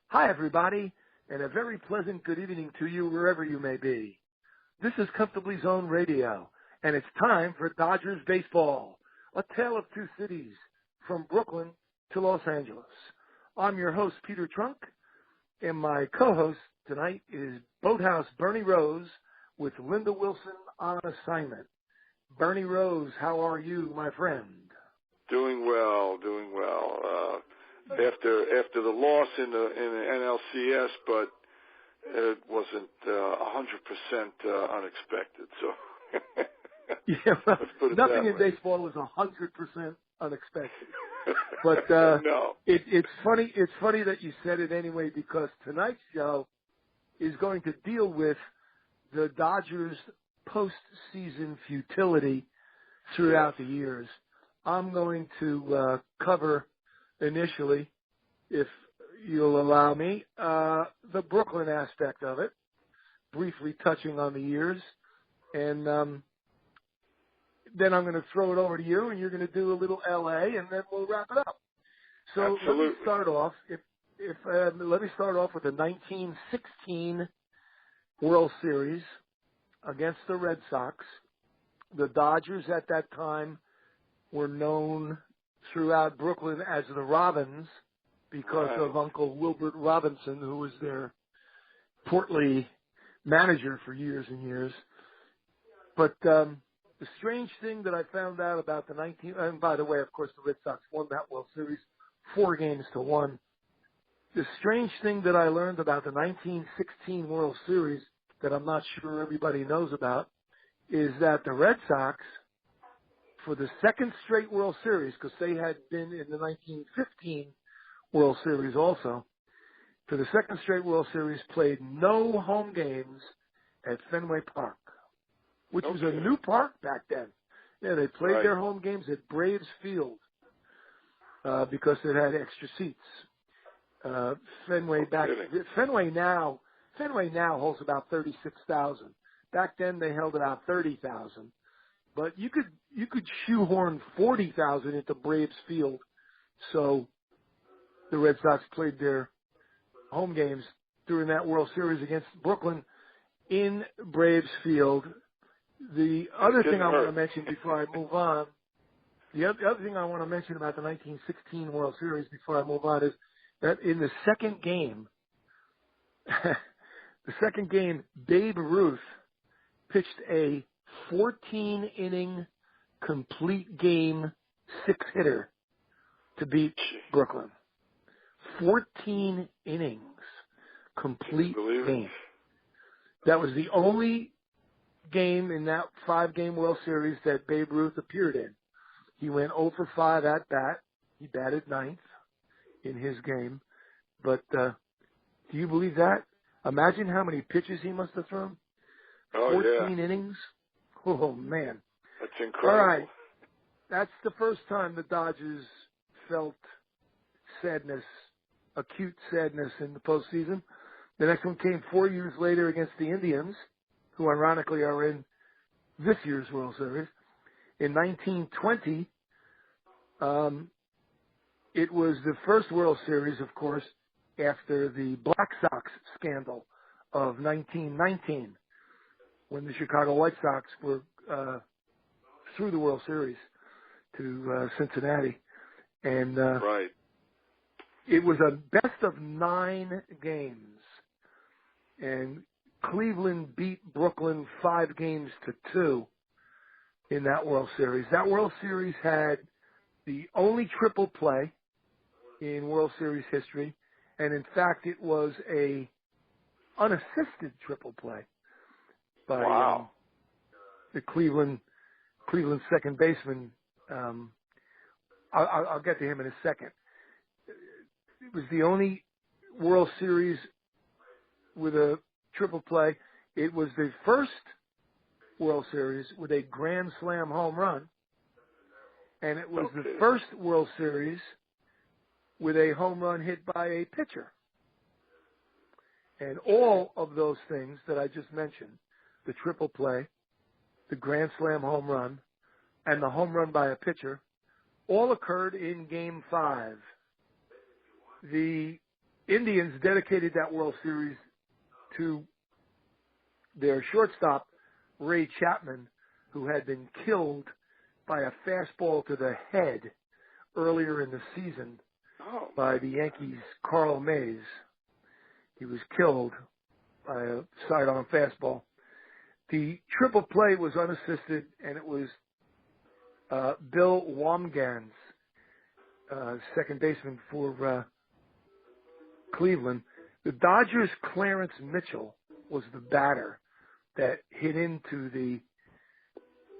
Hi, everybody, and a very pleasant good evening to you wherever you may be. This is Comfortably Zone Radio, and it's time for Dodgers Baseball, a tale of two cities, from Brooklyn to Los Angeles. I'm your host, Peter Trunk, and my co-host tonight is Boathouse Bernie Rose with Linda Wilson on assignment. Bernie Rose, how are you, my friend? Doing well. After the loss in the NLCS, but it wasn't 100% unexpected. So Yeah, well, let's put it nothing that in way. baseball is 100% unexpected. But No. it's funny. It's funny that you said it anyway, because tonight's show is going to deal with the Dodgers' postseason futility throughout the years. I'm going to cover initially, if you'll allow me, the Brooklyn aspect of it, briefly touching on the years, and then I'm going to throw it over to you, and you're going to do a little LA, and then we'll wrap it up. So Absolutely. let me start off. Let me start off with the 1916 World Series against the Red Sox. The Dodgers at that time were known throughout Brooklyn as the Robins because of Uncle Wilbert Robinson, who was their portly manager for years and years. But the strange thing that I found out about and by the way, of course, the Red Sox won that World Series 4-1. The strange thing that I learned about the 1916 World Series that I'm not sure everybody knows about is that the Red Sox, for the second straight World Series, because they had been in the 1915 World Series also, for the second straight World Series played no home games at Fenway Park, which was a new park back then. Yeah, they played their home games at Braves Field because it had extra seats. Fenway now holds about 36,000. Back then they held about 30,000. But you could shoehorn 40,000 into Braves Field. So the Red Sox played their home games during that World Series against Brooklyn in Braves Field. The other thing I want to mention before I move on, the other thing I want to mention about the 1916 World Series before I move on is that in the second game, Babe Ruth pitched a 14-inning complete game 6-hitter to beat Brooklyn. 14 innings, complete game. That was the only game in that 5-game World Series that Babe Ruth appeared in. He went 0 for 5 at bat. He batted ninth in his game. But do you believe that? Imagine how many pitches he must have thrown. 14 innings. Oh, man. That's incredible. All right. That's the first time the Dodgers felt sadness, acute sadness in the postseason. The next one came 4 years later against the Indians, who ironically are in this year's World Series. In 1920, it was the first World Series, of course, after the Black Sox scandal of 1919, when the Chicago White Sox were through the World Series to Cincinnati. And it was a best of 9 games. And Cleveland beat Brooklyn 5-2 in that World Series. That World Series had the only triple play in World Series history. And in fact, it was a unassisted triple play by the Cleveland second baseman. I'll get to him in a second. It was the only World Series with a triple play. It was the first World Series with a grand slam home run, and it was the first World Series with a home run hit by a pitcher. And all of those things that I just mentioned, the triple play, the grand slam home run, and the home run by a pitcher, all occurred in Game 5. The Indians dedicated that World Series to their shortstop, Ray Chapman, who had been killed by a fastball to the head earlier in the season by the Yankees' Carl Mays. He was killed by a sidearm fastball. The triple play was unassisted, and it was Bill Womgans, second baseman for Cleveland. The Dodgers' Clarence Mitchell was the batter that hit into the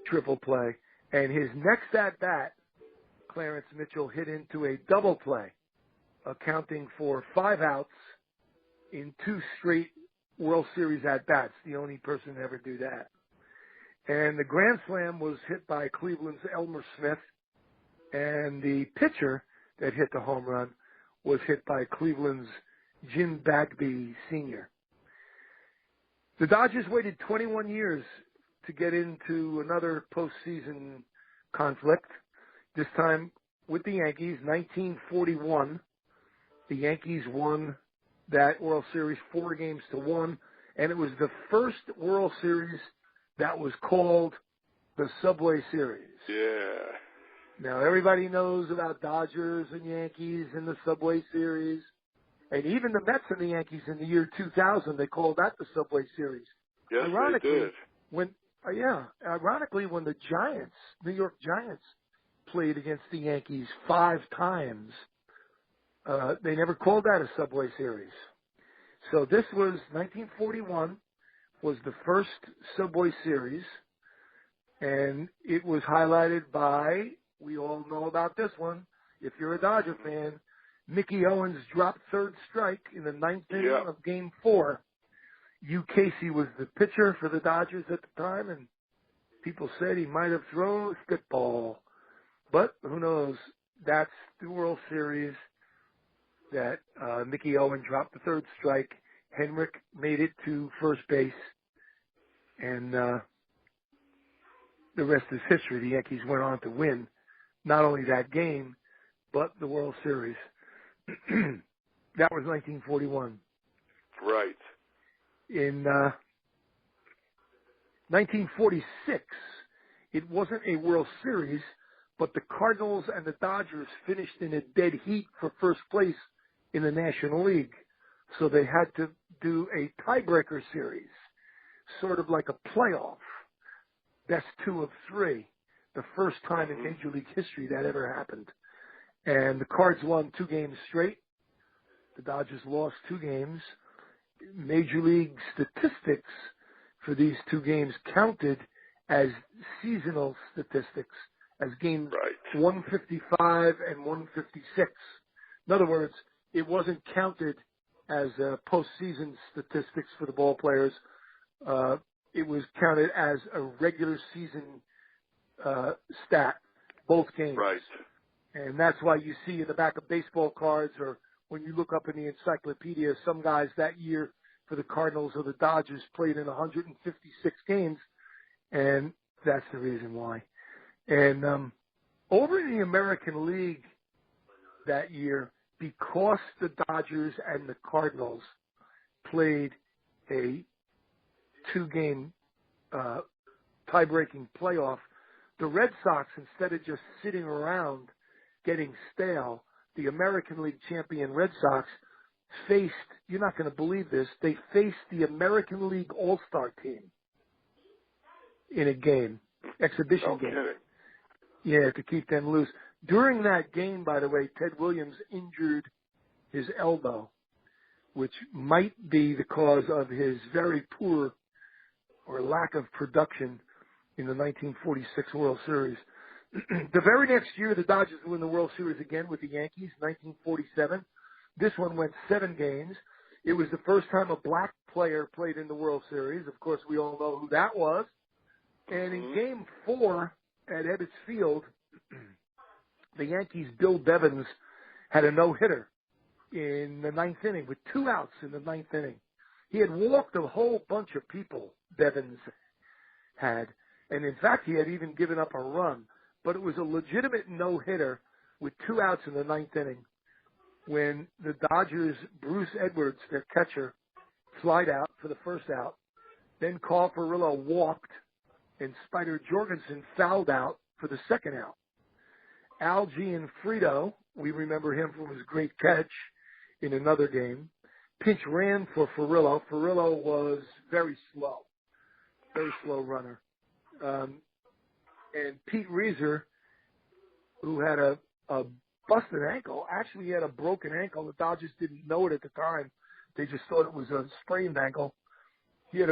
triple play, and his next at-bat, Clarence Mitchell hit into a double play, accounting for 5 outs in 2 straight World Series at-bats, the only person to ever do that. And the grand slam was hit by Cleveland's Elmer Smith, and the pitcher that hit the home run was hit by Cleveland's Jim Bagby Sr. The Dodgers waited 21 years to get into another postseason conflict, this time with the Yankees. 1941, the Yankees won that World Series 4-1, and it was the first World Series that was called the Subway Series. Yeah. Now, everybody knows about Dodgers and Yankees in the Subway Series, and even the Mets and the Yankees in the year 2000, they called that the Subway Series. Yes, Ironically, they did. Ironically, when the Giants, New York Giants, played against the Yankees 5 times, they never called that a Subway Series. So this was 1941, was the first Subway Series, and it was highlighted by, we all know about this one, if you're a Dodger fan, Mickey Owens dropped third strike in the 9th inning of Game 4. Hugh Casey was the pitcher for the Dodgers at the time, and people said he might have thrown a spitball. But who knows? That's the World Series that Mickey Owen dropped the third strike. Henrik made it to first base, and the rest is history. The Yankees went on to win not only that game, but the World Series. That was 1941. Right. In 1946, it wasn't a World Series, but the Cardinals and the Dodgers finished in a dead heat for first place in the National League. So they had to do a tiebreaker series, sort of like a playoff, best 2 of 3, the first time in Major League history that ever happened. And the Cards won 2 games straight. The Dodgers lost 2 games. Major League statistics for these 2 games counted as seasonal statistics, as games 155 and 156. In other words, it wasn't counted as postseason statistics for the ball players. It was counted as a regular season stat, both games. Right. And that's why you see in the back of baseball cards, or when you look up in the encyclopedia, some guys that year for the Cardinals or the Dodgers played in 156 games, and that's the reason why. And over in the American League that year, because the Dodgers and the Cardinals played a 2-game tie-breaking playoff, the Red Sox, instead of just sitting around getting stale, the American League champion Red Sox faced, you're not going to believe this, they faced the American League All-Star team in a game, exhibition game. Kidding. Yeah, to keep them loose. During that game, by the way, Ted Williams injured his elbow, which might be the cause of his very poor or lack of production in the 1946 World Series. The very next year, the Dodgers win the World Series again with the Yankees, 1947. This one went 7 games. It was the first time a black player played in the World Series. Of course, we all know who that was. And in Game 4 at Ebbets Field, the Yankees' Bill Bevins had a no-hitter in the 9th inning with 2 outs in the 9th inning. He had walked a whole bunch of people, Bevins had. And, in fact, he had even given up a run. But it was a legitimate no-hitter with 2 outs in the 9th inning. when the Dodgers, Bruce Edwards, their catcher, flied out for the first out. Then Carl Furillo walked, and Spider Jorgensen fouled out for the second out. Al Gianfrido, we remember him from his great catch in another game, pinch ran for Furillo. Furillo was very slow runner. And Pete Reiser, who had a busted ankle, actually had a broken ankle. The Dodgers didn't know it at the time. They just thought it was a sprained ankle. He had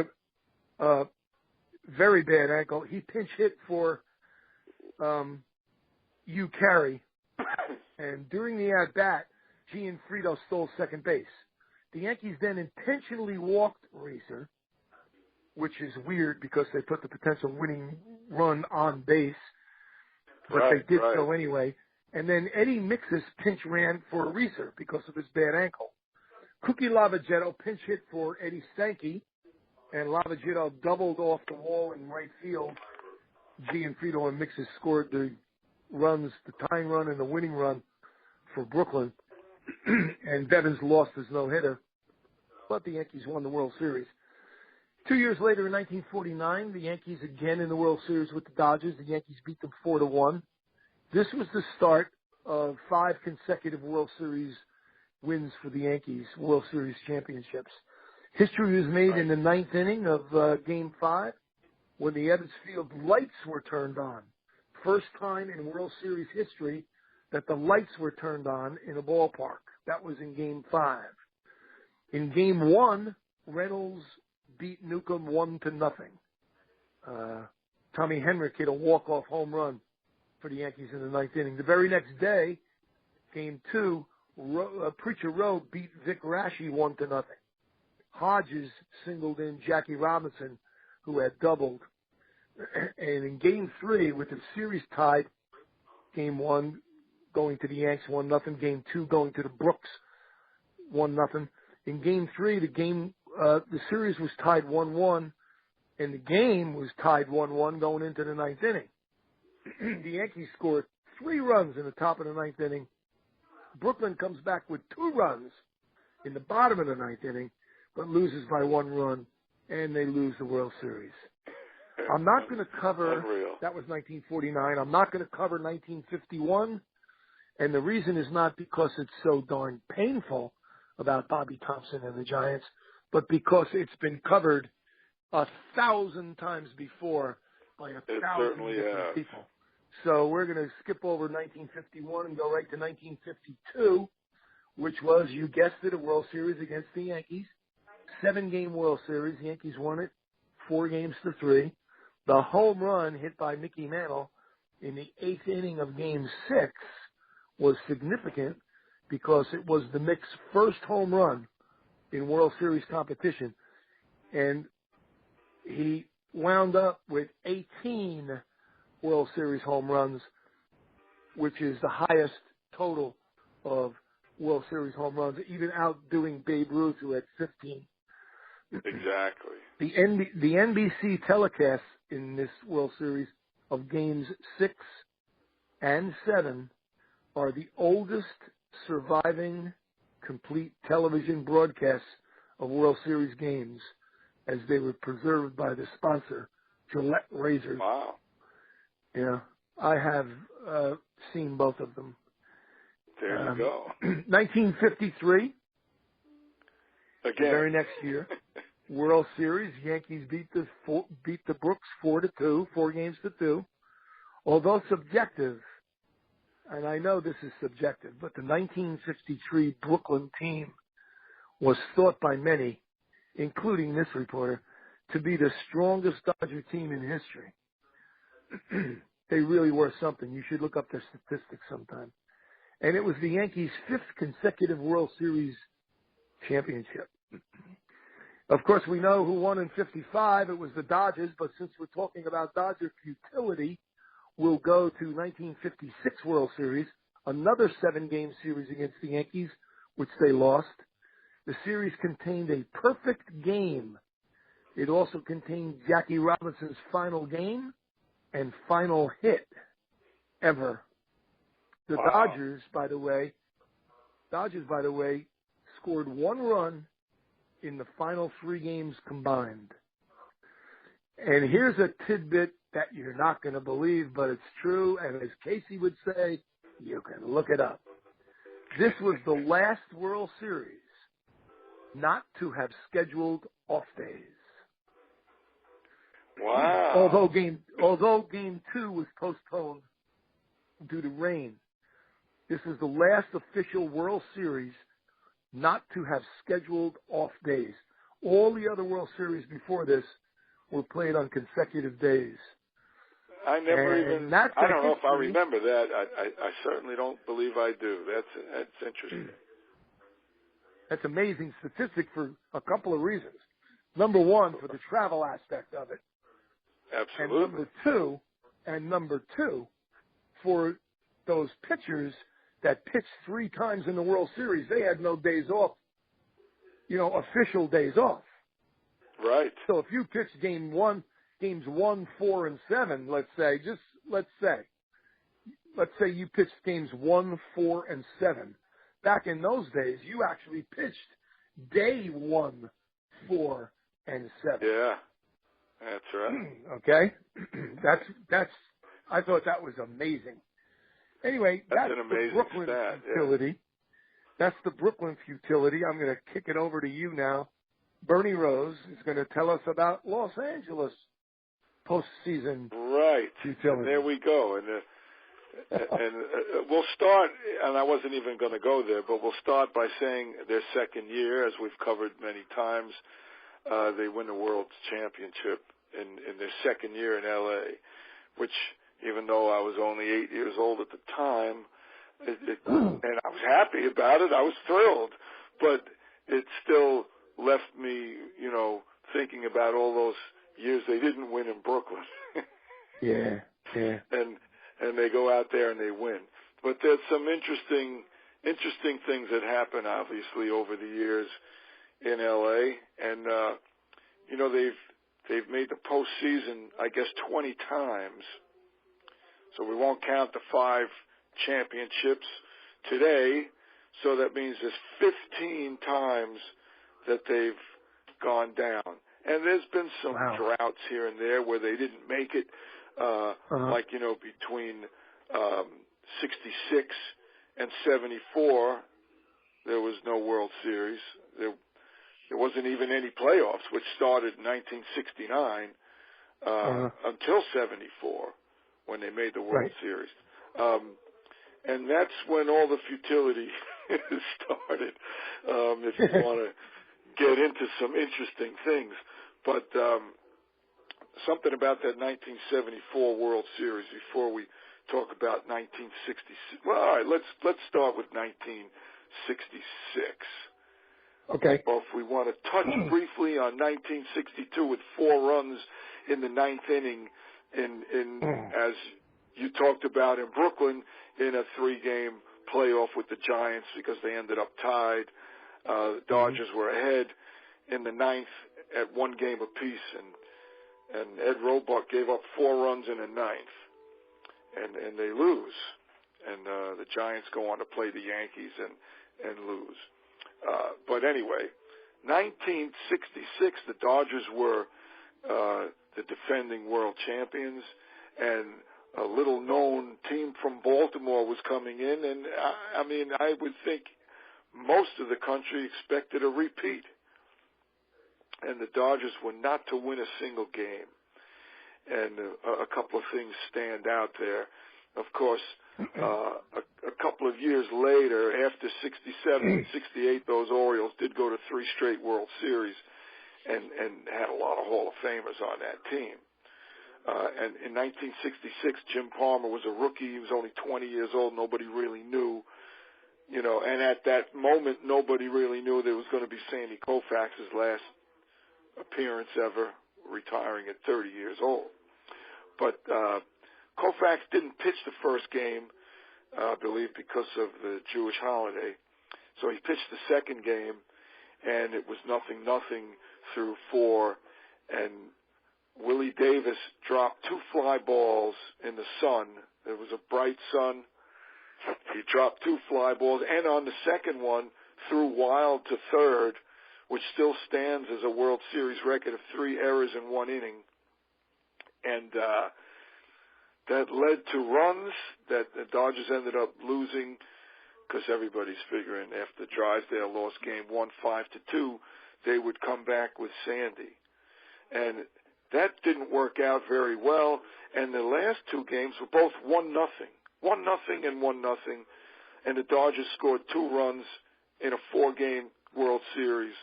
a very bad ankle. He pinch hit for Hugh Carey, and during the at-bat, Gianfrido stole second base. The Yankees then intentionally walked Reiser, which is weird because they put the potential winning run on base, but they did so anyway. And then Eddie Mixis pinch ran for Reiser because of his bad ankle. Cookie Lavagetto pinch hit for Eddie Sankey, and Lavagetto doubled off the wall in right field. Gianfrido and Mixis scored the runs, the tying run and the winning run for Brooklyn. And Bevins lost his no-hitter, but the Yankees won the World Series. 2 years later, in 1949, the Yankees again in the World Series with the Dodgers. The Yankees beat them 4-1. This was the start of 5 consecutive World Series wins for the Yankees, World Series championships. History was made in the ninth inning of Game 5 when the Ebbets Field lights were turned on. First time in World Series history that the lights were turned on in a ballpark. That was in Game 5. In Game 1, Reynolds beat Newcomb 1-0. Tommy Henrich hit a walk-off home run for the Yankees in the ninth inning. The very next day, Game 2, Preacher Rowe beat Vic Raschi 1-0. Hodges singled in Jackie Robinson, who had doubled. And in Game 3, with the series tied, Game 1 going to the Yanks 1-0, Game 2 going to the Brooks 1-0. In Game 3, the series was tied 1-1, and the game was tied 1-1 going into the ninth inning. The Yankees scored 3 runs in the top of the ninth inning. Brooklyn comes back with 2 runs in the bottom of the ninth inning, but loses by 1 run, and they lose the World Series. I'm not going to cover, that was 1949, I'm not going to cover 1951, and the reason is not because it's so darn painful about Bobby Thompson and the Giants, but because it's been covered 1,000 times before by 1,000 different people. So we're going to skip over 1951 and go right to 1952, which was, you guessed it, a World Series against the Yankees. 7-game World Series. The Yankees won it 4-3. The home run hit by Mickey Mantle in the 8th inning of Game 6 was significant because it was the Knicks' first home run in World Series competition. And he wound up with 18 World Series home runs, which is the highest total of World Series home runs, even outdoing Babe Ruth, who had 15. Exactly. The NBC telecasts in this World Series of Games 6 and 7 are the oldest surviving complete television broadcasts of World Series games, as they were preserved by the sponsor, Gillette Razors. Wow. Yeah, I have seen both of them. There you go. 1953, again, the very next year, World Series, Yankees beat the Brooks 4-2, 4-2. Although subjective, and I know this is subjective, but the 1953 Brooklyn team was thought by many, including this reporter, to be the strongest Dodger team in history. They really were something. You should look up their statistics sometime. And it was the Yankees' 5th consecutive World Series championship. Of course, we know who won in 55. It was the Dodgers, but since we're talking about Dodger futility, we'll go to 1956 World Series, another 7-game series against the Yankees, which they lost. The series contained a perfect game. It also contained Jackie Robinson's final game and final hit ever. The Dodgers, by the way, Dodgers, by the way, scored 1 run in the final 3 games combined. And here's a tidbit that you're not going to believe, but it's true. And as Casey would say, you can look it up. This was the last World Series not to have scheduled off days. Wow. Although game 2 was postponed due to rain, this is the last official World Series not to have scheduled off days. All the other World Series before this were played on consecutive days. I don't know if I remember that. I certainly don't believe I do. That's interesting. That's amazing statistic for a couple of reasons. Number one, for the travel aspect of it. Absolutely. And number two, for those pitchers that pitched 3 times in the World Series, they had no days off, official days off. Right. So if you pitch games 1, 4, and 7, let's say you pitched games 1, 4, and 7. Back in those days, you actually pitched day 1, 4, and 7. Yeah, that's right. Okay, that's. I thought that was amazing. Anyway, that's an amazing the Brooklyn stat, futility. Yeah. That's the Brooklyn futility. I'm going to kick it over to you now. Bernie Rose is going to tell us about Los Angeles postseason futility. And there we go. And we'll start, and I wasn't even going to go there, but we'll start by saying their second year, as we've covered many times. They win the World Championship in their second year in L.A., which, even though I was only 8 years old at the time, and I was happy about it, I was thrilled, but it still left me, thinking about all those years they didn't win in Brooklyn. Yeah. And they go out there and they win. But there's some interesting things that happen, obviously, over the years in L.A. And they've made the postseason, I guess, 20 times. So we won't count the 5 championships today. So that means there's 15 times that they've gone down. And there's been some droughts here and there where they didn't make it, like, between 66 and 74, there was no World Series. There wasn't even any playoffs, which started in 1969 until 74 when they made the World Series. And that's when all the futility started, if you want to get into some interesting things. But something about that 1974 World Series before we talk about 1966. Well, all right, let's start with 1966. Okay. Or if we want to touch briefly on 1962 with 4 runs in the 9th inning, as you talked about in Brooklyn, in a 3-game playoff with the Giants because they ended up tied. The Dodgers were ahead in the 9th at 1 game apiece, and Ed Roebuck gave up 4 runs in the 9th, and they lose. And the Giants go on to play the Yankees and lose. But anyway, 1966, the Dodgers were the defending world champions, and a little-known team from Baltimore was coming in, and I would think most of the country expected a repeat. And the Dodgers were not to win a single game. And a couple of things stand out there. Of course, a couple of years later, after 67 and 68, those Orioles did go to 3 straight World Series and had a lot of Hall of Famers on that team. And in 1966, Jim Palmer was a rookie. He was only 20 years old. Nobody really knew, and at that moment, nobody really knew there was going to be Sandy Koufax's last appearance ever, retiring at 30 years old. But Koufax didn't pitch the first game, I believe, because of the Jewish holiday. So he pitched the second game, and it was 0-0 through 4, and Willie Davis dropped 2 fly balls in the sun. It was a bright sun, he dropped 2 fly balls, and on the second one, threw wild to third, which still stands as a World Series record of 3 errors in 1 inning. And that led to runs that the Dodgers ended up losing because everybody's figuring after Drysdale lost game 1 5-2, they would come back with Sandy. And that didn't work out very well. And the last 2 games were both 1-0. 1-0 and 1-0. And the Dodgers scored 2 runs in a 4-game World Series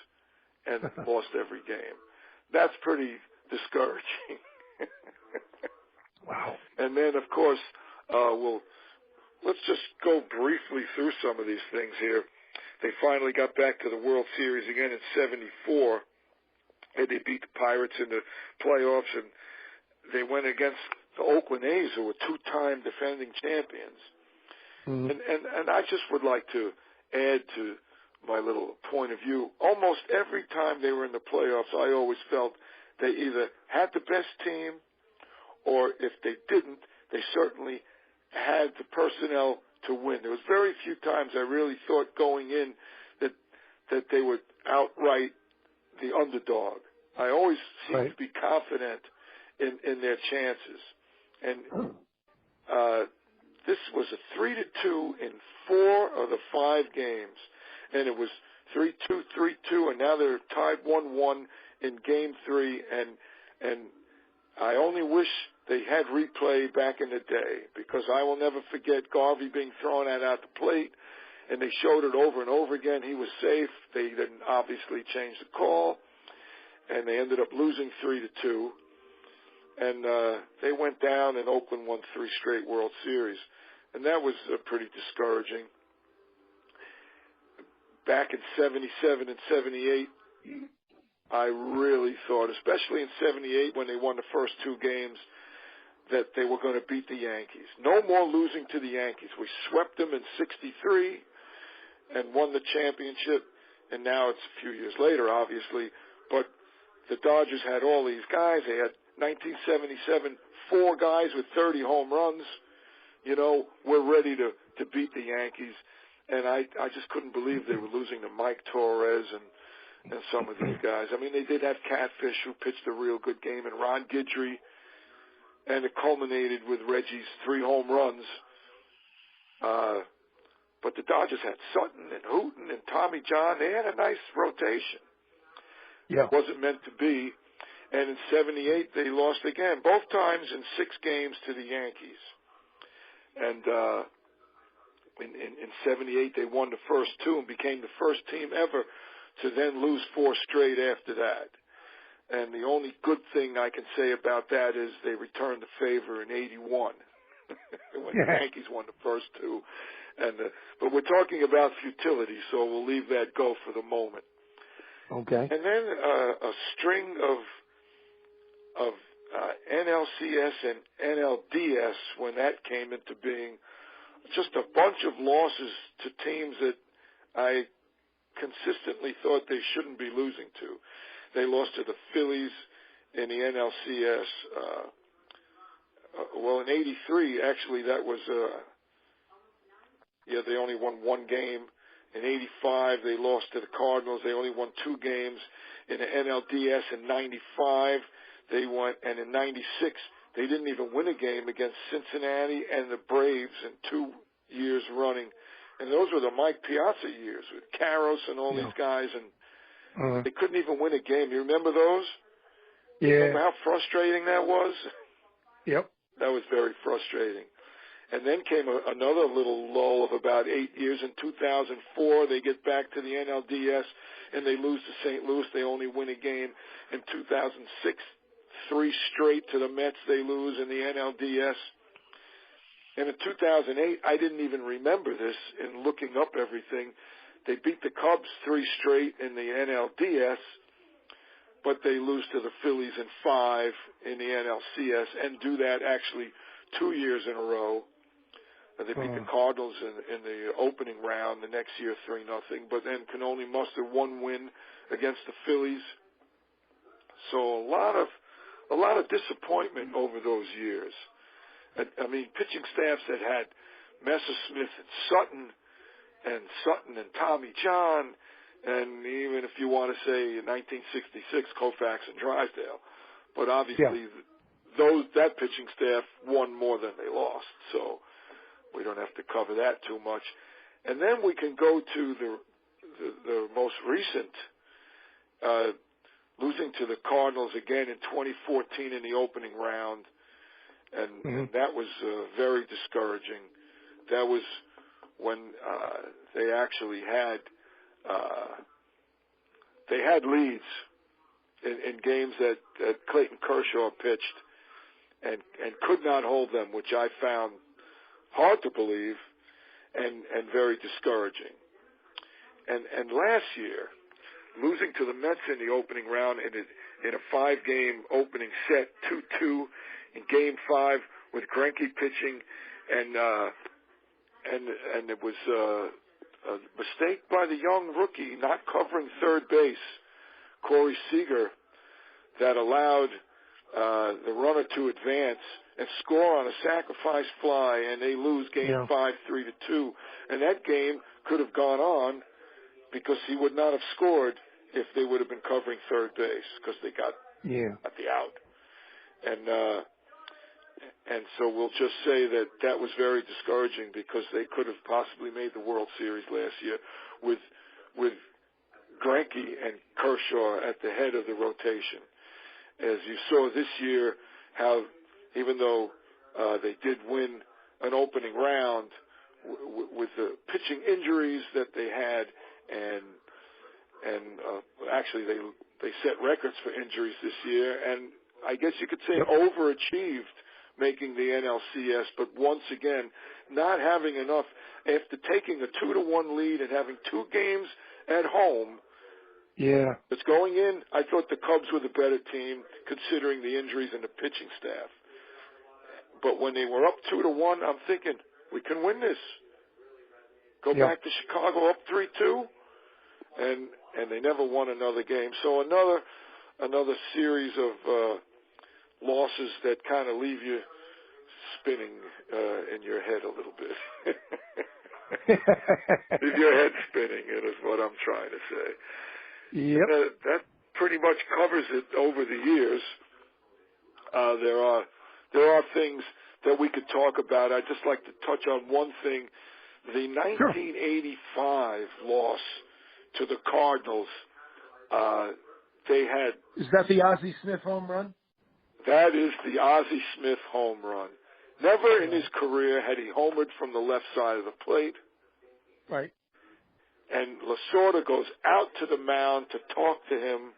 and lost every game. That's pretty discouraging. Wow. And then, of course, let's just go briefly through some of these things here. They finally got back to the World Series again in '74, and they beat the Pirates in the playoffs, and they went against the Oakland A's, who were 2-time defending champions. Mm-hmm. And I just would like to add to my little point of view. Almost every time they were in the playoffs, I always felt they either had the best team, or if they didn't, they certainly had the personnel to win. There was very few times I really thought going in that they would outright the underdog. I always seemed to be confident in their chances. And this was a 3-2 in 4 of the 5 games. And it was 3-2, 3-2, and now they're tied 1-1 in Game 3. And I only wish they had replay back in the day, because I will never forget Garvey being thrown out the plate, and they showed it over and over again. He was safe. They didn't obviously change the call, and they ended up losing 3-2. And they went down, and Oakland won 3 straight World Series, and that was pretty discouraging. Back in 77 and 78, I really thought, especially in 78 when they won the first 2 games, that they were going to beat the Yankees. No more losing to the Yankees. We swept them in 63 and won the championship, and now it's a few years later, obviously, but the Dodgers had all these guys. They had 1977, 4 guys with 30 home runs. You know, we're ready to beat the Yankees, and I just couldn't believe they were losing to Mike Torres and some of these guys. I mean, they did have Catfish, who pitched a real good game, and Ron Guidry, and it culminated with Reggie's 3 home runs. But the Dodgers had Sutton and Hooten and Tommy John. They had a nice rotation. Yeah. It wasn't meant to be. And in 78, they lost again, both times in 6 games to the Yankees. And in 78, they won the first 2 and became the first team ever to then lose 4 straight after that. And the only good thing I can say about that is they returned the favor in 81 when the Yankees won the first 2. But we're talking about futility, so we'll leave that go for the moment. Okay. And then a string of NLCS and NLDS, when that came into being, just a bunch of losses to teams that I consistently thought they shouldn't be losing to. They lost to the Phillies in the NLCS. Well, in 83, actually, that was, they only won 1 game. In 85, they lost to the Cardinals. They only won 2 games. In the NLDS in 95, they won, and in 96, they didn't even win a game against Cincinnati and the Braves in 2 years running. And those were the Mike Piazza years with Karros and all these guys, and they couldn't even win a game. You remember those? Yeah. Remember how frustrating that was? Yep. That was very frustrating. And then came another little lull of about 8 years. In 2004, they get back to the NLDS, and they lose to St. Louis. They only win a game. In 2006, 3 straight to the Mets they lose in the NLDS. And in 2008, I didn't even remember this in looking up everything. They beat the Cubs 3 straight in the NLDS, but they lose to the Phillies in 5 in the NLCS, and do that actually 2 years in a row. They beat the Cardinals in the opening round the next year 3-0, but then can only muster 1 win against the Phillies. So a lot of disappointment over those years. I mean, pitching staffs that had Messersmith and Sutton and Tommy John, and even if you want to say in 1966, Koufax and Drysdale. But obviously, that pitching staff won more than they lost, so we don't have to cover that too much. And then we can go to the most recent, losing to the Cardinals again in 2014 in the opening round, and that was very discouraging. That was when they actually had leads in games that Clayton Kershaw pitched and could not hold them, which I found hard to believe and very discouraging. And last year, losing to the Mets in the opening round in a 5-game opening set, 2-2 in Game 5 with Greinke pitching, and it was a mistake by the young rookie not covering third base, Corey Seager, that allowed the runner to advance and score on a sacrifice fly, and they lose Game 5 3-2. And that game could have gone on because he would not have scored if they would have been covering third base because they got at the out. And so we'll just say that was very discouraging because they could have possibly made the World Series last year with Greinke and Kershaw at the head of the rotation. As you saw this year, how even though they did win an opening round with the pitching injuries that they had, and actually they set records for injuries this year, and I guess you could say overachieved making the NLCS, but once again, not having enough after taking a 2-1 lead and having 2 games at home. Yeah. It's going in. I thought the Cubs were the better team considering the injuries and the pitching staff. But when they were up 2-1, I'm thinking, we can win this. Go back to Chicago up 3-2. And they never won another game. So another series of losses that kind of leave you spinning in your head a little bit. Leave your head spinning, is what I'm trying to say. Yep. That pretty much covers it over the years. There are things that we could talk about. I'd just like to touch on one thing. The 1985 loss to the Cardinals, they had... Is that the Ozzie Smith home run? That is the Ozzie Smith home run. Never in his career had he homered from the left side of the plate. Right. And Lasorda goes out to the mound to talk to him,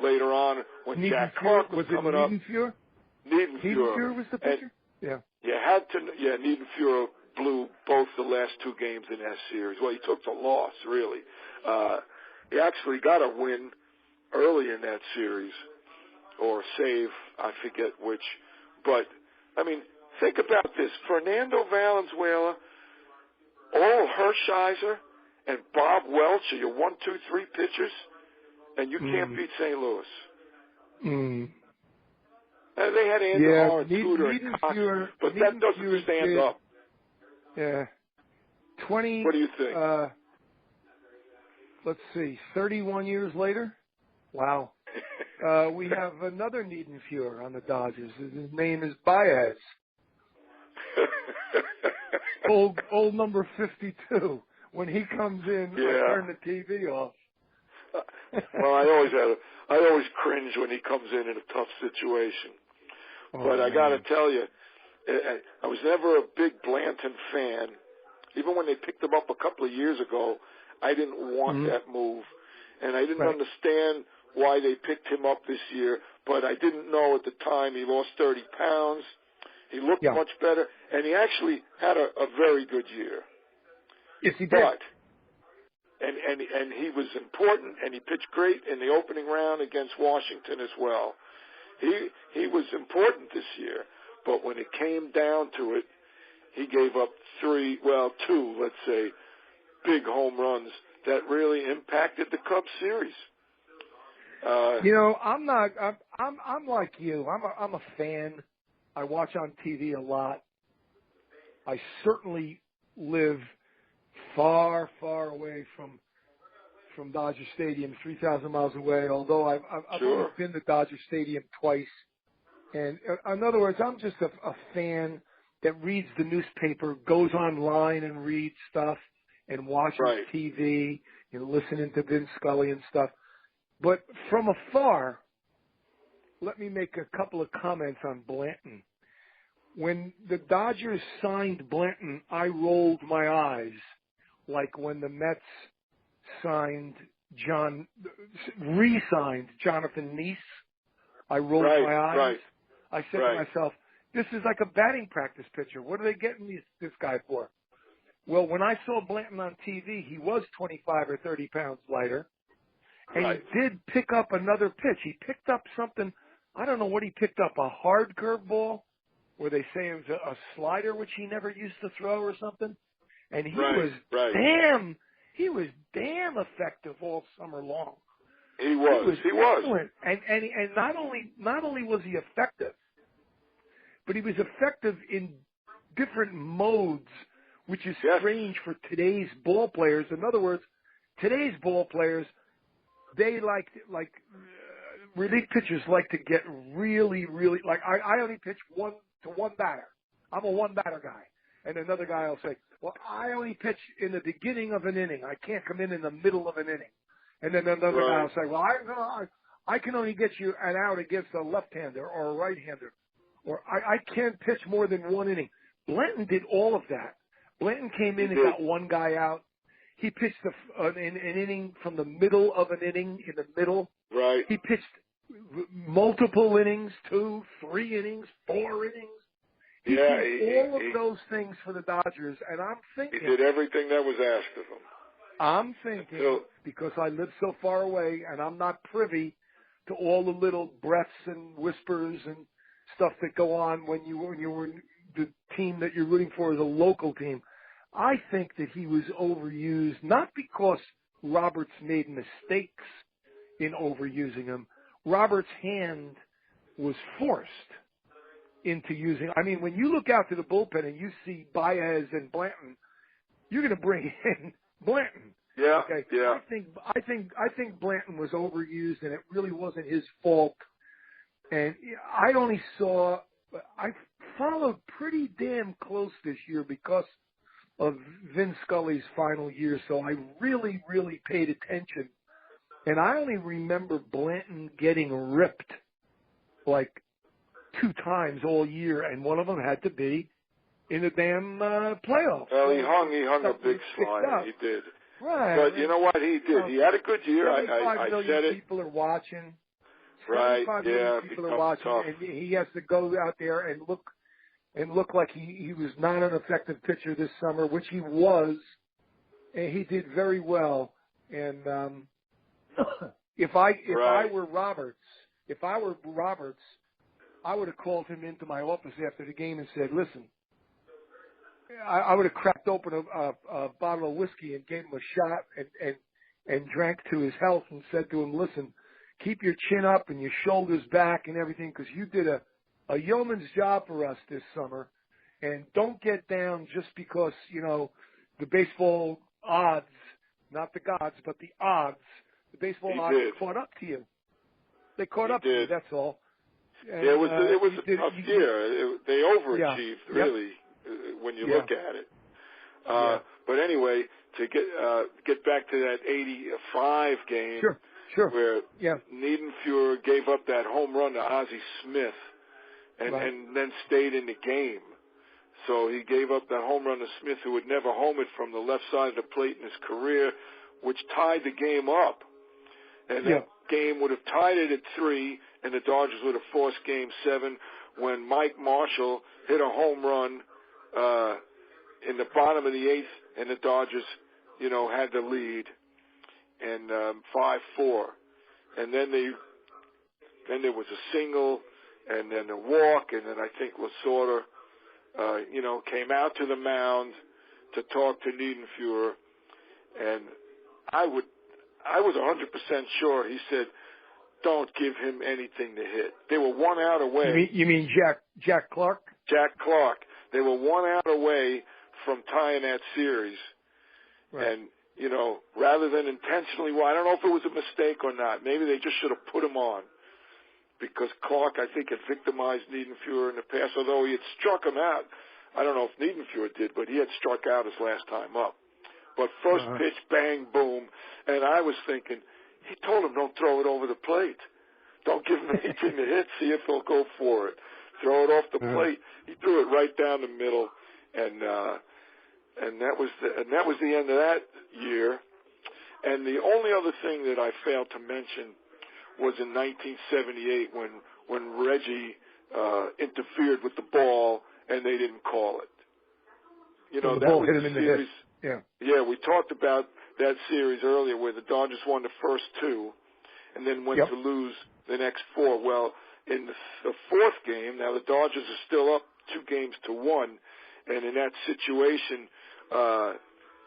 later on when Jack Clark was coming up. Niedenfuhr? Niedenfuhr was the pitcher? Niedenfuhr blew both the last 2 games in that series. Well, he took the loss, really. He actually got a win early in that series, or save, I forget which. But, I mean, think about this. Fernando Valenzuela, Oral Hershiser, and Bob Welch are your 1, 2, 3 pitchers, and you can't beat St. Louis. And they had Andrew Scooter and Cox, but that doesn't stand up. Yeah. 20. What do you think? Let's see, 31 years later? Wow. We have another Niedenfuhr on the Dodgers. His name is Baez. old number 52. When he comes in, I turn the TV off. Well, I always cringe when he comes in a tough situation. But I got to tell you, I was never a big Blanton fan. Even when they picked him up a couple of years ago, I didn't want that move. And I didn't understand why they picked him up this year, but I didn't know at the time he lost 30 pounds. He looked much better, and he actually had a very good year. Yes, he did. But, and he was important, and he pitched great in the opening round against Washington as well. He was important this year, but when it came down to it, he gave up 2, let's say, big home runs that really impacted the Cubs series. I'm like you. I'm a fan. I watch on TV a lot. I certainly live far, far away from Dodger Stadium, 3,000 miles away. Although I've only Sure. been to Dodger Stadium twice, and in other words, I'm just a fan that reads the newspaper, goes online and reads stuff, and watches Right. TV and listening to Vin Scully and stuff. But from afar, let me make a couple of comments on Blanton. When the Dodgers signed Blanton, I rolled my eyes like when the Mets re-signed Jonathan Neese. I rolled my eyes. Right. I said to myself, this is like a batting practice pitcher. What are they getting this guy for? Well, when I saw Blanton on TV, he was 25 or 30 pounds lighter. And he did pick up another pitch. He picked up something, I don't know what he picked up, a hard curveball, where they say it was a slider, which he never used to throw or something. And he was damn effective all summer long. He was excellent. And not only was he effective, but he was effective in different modes, which is strange for today's ball players. In other words, today's ball players, they relief pitchers like to get really, really, like I only pitch one batter. I'm a one batter guy. And another guy will say, well, I only pitch in the beginning of an inning. I can't come in the middle of an inning. And then another guy will say, well, I can only get you an out against a left-hander or a right-hander. Or I can't pitch more than one inning. Blanton did all of that. Blanton came in and got one guy out. He pitched an inning from the middle of an inning in the middle. Right. He pitched multiple innings, 2, 3 innings, 4 innings. He did all of those things for the Dodgers, and I'm thinking... He did everything that was asked of him. I'm thinking, because I live so far away, and I'm not privy to all the little breaths and whispers and stuff that go on when you were the team that you're rooting for is a local team. I think that he was overused, not because Roberts made mistakes in overusing him. Roberts' hand was forced into using. I mean, when you look out to the bullpen and you see Baez and Blanton, you're going to bring in Blanton. Yeah. Okay. Yeah. I think Blanton was overused, and it really wasn't his fault. And I followed pretty damn close this year because of Vin Scully's final year, so I really, really paid attention. And I only remember Blanton getting ripped like 2 times all year, and one of them had to be in the damn playoffs. Well, he hung a big slider. He did. Right. But you know what? He did. He had a good year. I said it. People are watching. Right. 75 yeah. million people are watching, tough. and he has to go out there and look like he was not an effective pitcher this summer, which he was, and he did very well. And if I were Roberts, I would have called him into my office after the game and said, listen, I would have cracked open a bottle of whiskey and gave him a shot and drank to his health and said to him, listen, keep your chin up and your shoulders back and everything, because you did a yeoman's job for us this summer, and don't get down just because, the baseball odds, not the gods, but the odds, the baseball odds caught up to you. They caught up to you, that's all. And, it was a tough year. They overachieved, really, when you look at it. But anyway, to get back to that 85 game, where Niedenfuhr gave up that home run to Ozzie Smith and then stayed in the game. So he gave up that home run to Smith, who would never home it from the left side of the plate in his career, which tied the game up. And that game would have tied it at 3, and the Dodgers would have forced Game 7 when Mike Marshall hit a home run in the bottom of the 8th, and the Dodgers, had the lead, and 5-4. And then there was a single, and then a walk, and then I think Lasorda, came out to the mound to talk to Niedenfuhr, and I was 100% sure he said, don't give him anything to hit. They were 1 out away. You mean Jack Clark? Jack Clark. They were 1 out away from tying that series. Right. And, you know, rather than intentionally, well, I don't know if it was a mistake or not. Maybe they just should have put him on. Because Clark, I think, had victimized Niedenfuhr in the past, although he had struck him out. I don't know if Niedenfuhr did, but he had struck out his last time up. But first pitch, bang, boom. And I was thinking, he told him, don't throw it over the plate. Don't give him anything to hit. See if he'll go for it. Throw it off the plate. He threw it right down the middle, and that was the end of that year. And the only other thing that I failed to mention was in 1978 when Reggie interfered with the ball and they didn't call it. You know, that was the series. Yeah, we talked about that series earlier where the Dodgers won the first 2 and then went to lose the next 4. Well, in the fourth game, now the Dodgers are still up 2-1, and in that situation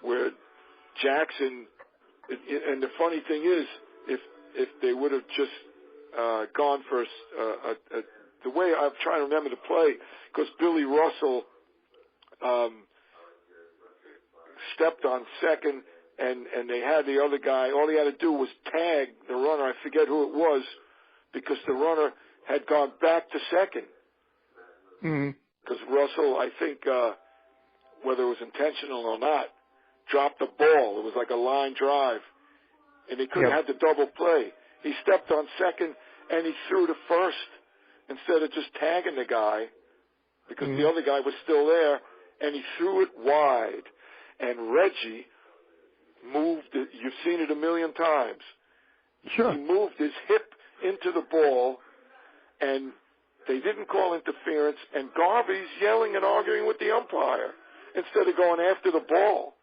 where Jackson, and the funny thing is, if they would have just gone for the way I'm trying to remember the play, because Billy Russell stepped on second, and they had the other guy. All he had to do was tag the runner. I forget who it was, because the runner had gone back to second. Because Russell, I think, whether it was intentional or not, dropped the ball. It was like a line drive, and he couldn't have the double play. He stepped on second, and he threw to first instead of just tagging the guy, because the other guy was still there, and he threw it wide. And Reggie moved it. You've seen it a million times. Sure. He moved his hip into the ball, and they didn't call interference, and Garvey's yelling and arguing with the umpire instead of going after the ball.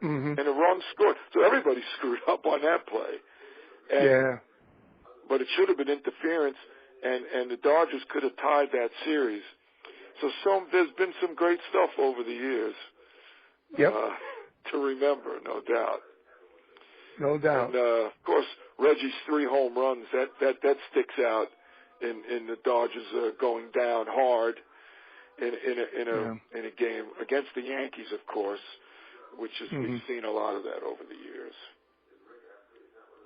And a run scored. So everybody screwed up on that play. And, but it should have been interference, and the Dodgers could have tied that series. So there's been some great stuff over the years. To remember, no doubt. No doubt. And, of course, Reggie's 3 home runs, that sticks out in the Dodgers going down hard in a game against the Yankees, of course, which is we've seen a lot of that over the years.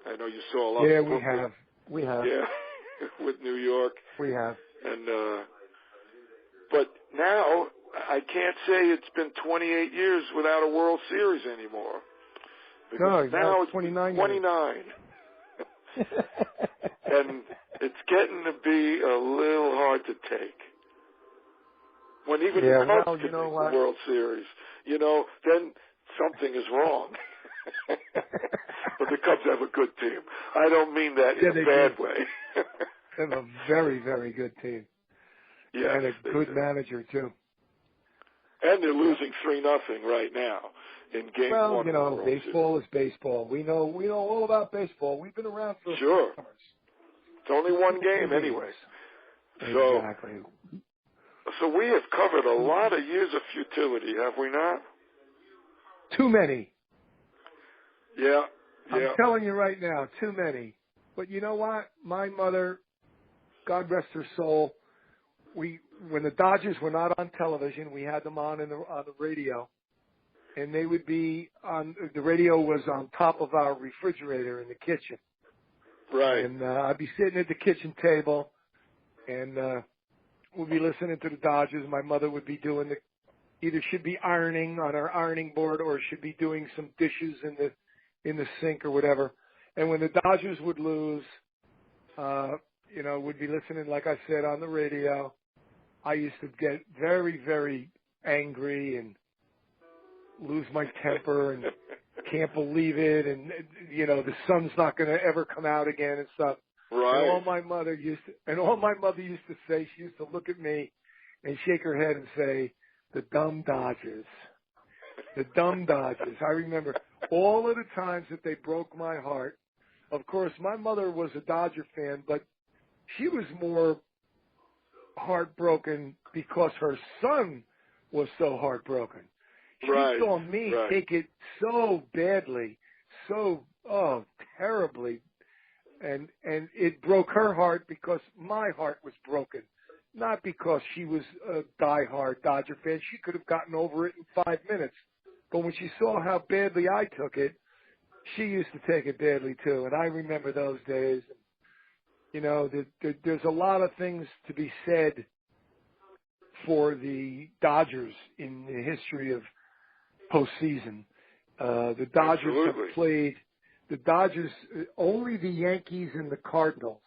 I know you saw a lot. Yeah, we have. Yeah, with New York. We have. And but now I can't say it's been 28 years without a World Series anymore. No, now it's 29. 29. And it's getting to be a little hard to take. When even the Cubs can make the World Series, then something is wrong. But the Cubs have a good team. I don't mean that in a bad way. They have a very, very good team. Yeah, and a good manager, too. And they're losing 3-0 right now in game 1. Well, baseball is baseball. We know all about baseball. We've been around for sure. Summers. It's only one game anyway. Exactly. So we have covered a lot of years of futility, have we not? Too many. Yeah. I'm telling you right now, too many. But you know what? My mother, God rest her soul, when the Dodgers were not on television, we had them on the radio, and they would be on. The radio was on top of our refrigerator in the kitchen. Right. And I'd be sitting at the kitchen table, and we'd be listening to the Dodgers. My mother would be doing either should be ironing on our ironing board or should be doing some dishes in the sink or whatever. And when the Dodgers would lose, we'd be listening, like I said, on the radio. I used to get very, very angry and lose my temper and can't believe it. And, the sun's not going to ever come out again and stuff. Right. And all my mother used to say, she used to look at me and shake her head and say, the dumb Dodgers. The dumb Dodgers. I remember all of the times that they broke my heart. Of course, my mother was a Dodger fan, but she was more heartbroken because her son was so heartbroken. She saw me take it so badly, terribly, and it broke her heart because my heart was broken. not because she was a diehard Dodger fan. She could have gotten over it in 5 minutes. But when she saw how badly I took it, she used to take it badly too. And I remember those days. You know, there's a lot of things to be said for the Dodgers in the history of postseason. The Dodgers Absolutely. have played. The Dodgers, only the Yankees and the Cardinals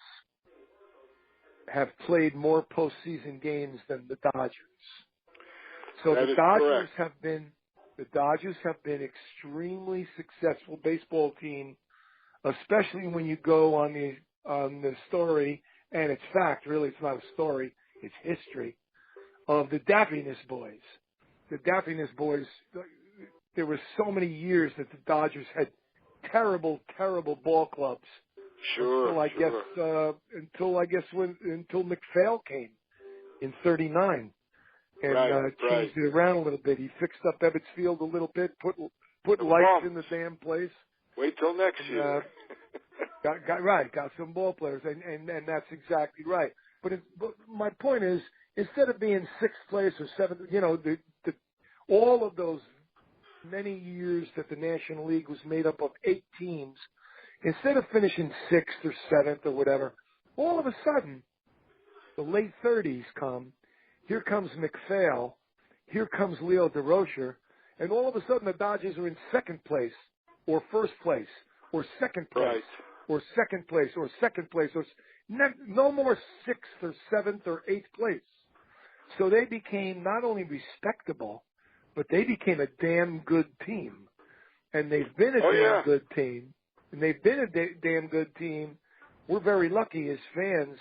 have played more postseason games than the Dodgers. So That the is Dodgers correct. the Dodgers have been extremely successful baseball team, especially when you go on the story, and it's fact, really, it's not a story, it's history, of the Dappiness Boys. The Dappiness Boys, there were so many years that the Dodgers had terrible, terrible ball clubs. Sure. Until McPhail came in '39 and changed it around a little bit. He fixed up Ebbets Field a little bit, put lights in the damn place. Wait till next year. Got some ball players, and that's exactly right. But my point is, instead of being sixth place or seventh, you know, all of those many years that the National League was made up of 8 teams, instead of finishing sixth or seventh or whatever, all of a sudden, the late 30s come, here comes McPhail, here comes Leo DeRocher, and all of a sudden the Dodgers are in second place, or first place, or second place, or second place, or second place, or no more sixth or seventh or eighth place. So they became not only respectable, but they became a damn good team. And they've been a damn good team. And they've been a damn good team. We're very lucky as fans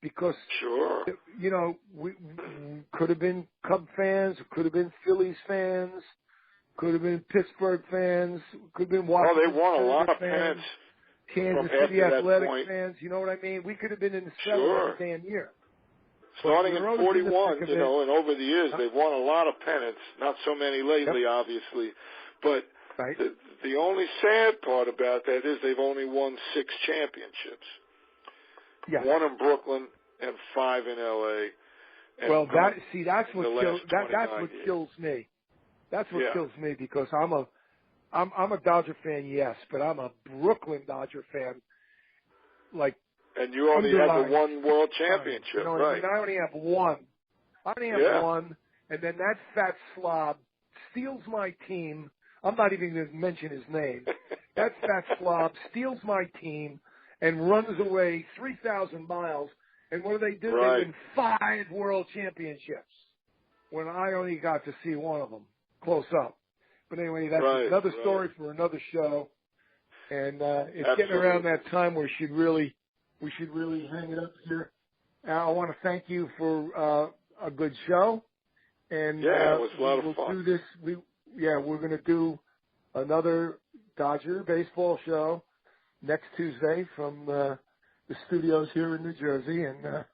because, you know, we could have been Cub fans, could have been Phillies fans, could have been Pittsburgh fans, could have been Washington. They won a lot of fans, pennants. Kansas City Athletic fans, you know what I mean? We could have been in the cellar every damn year. Starting in 41, you know, and over the years, they've won a lot of pennants. Not so many lately, obviously. But the only sad part about that is they've only won 6 championships. Yeah. 1 in Brooklyn and 5 in L.A. Well, that's what kills me. That's what kills me because I'm a Dodger fan, yes, but I'm a Brooklyn Dodger fan. Like, and you only have the 1 world championship, you know, I mean, I only have 1. I only have 1, and then that fat slob steals my team. I'm not even going to mention his name. That fat slob steals my team and runs away 3,000 miles. And what do? They win 5 world championships when I only got to see 1 of them close up. But anyway, that's another story for another show. And it's getting around that time where we should really hang it up here. I want to thank you for a good show. And it was a lot of fun. Do this. We're going to do another Dodger baseball show next Tuesday from the studios here in New Jersey, and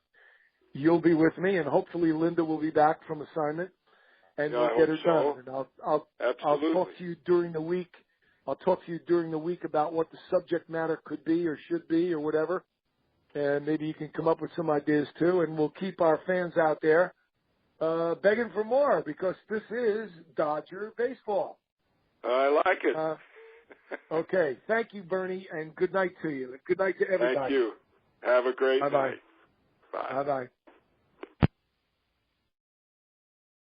you'll be with me, and hopefully Linda will be back from assignment, and we'll get her done. And I'll talk to you during the week. I'll talk to you during the week about what the subject matter could be or should be or whatever, and maybe you can come up with some ideas too, and we'll keep our fans out there begging for more because this is Dodger baseball. I like it. Okay. Thank you, Bernie, and good night to you. And good night to everybody. Thank you. Have a great Bye-bye. night. Bye. Bye-bye.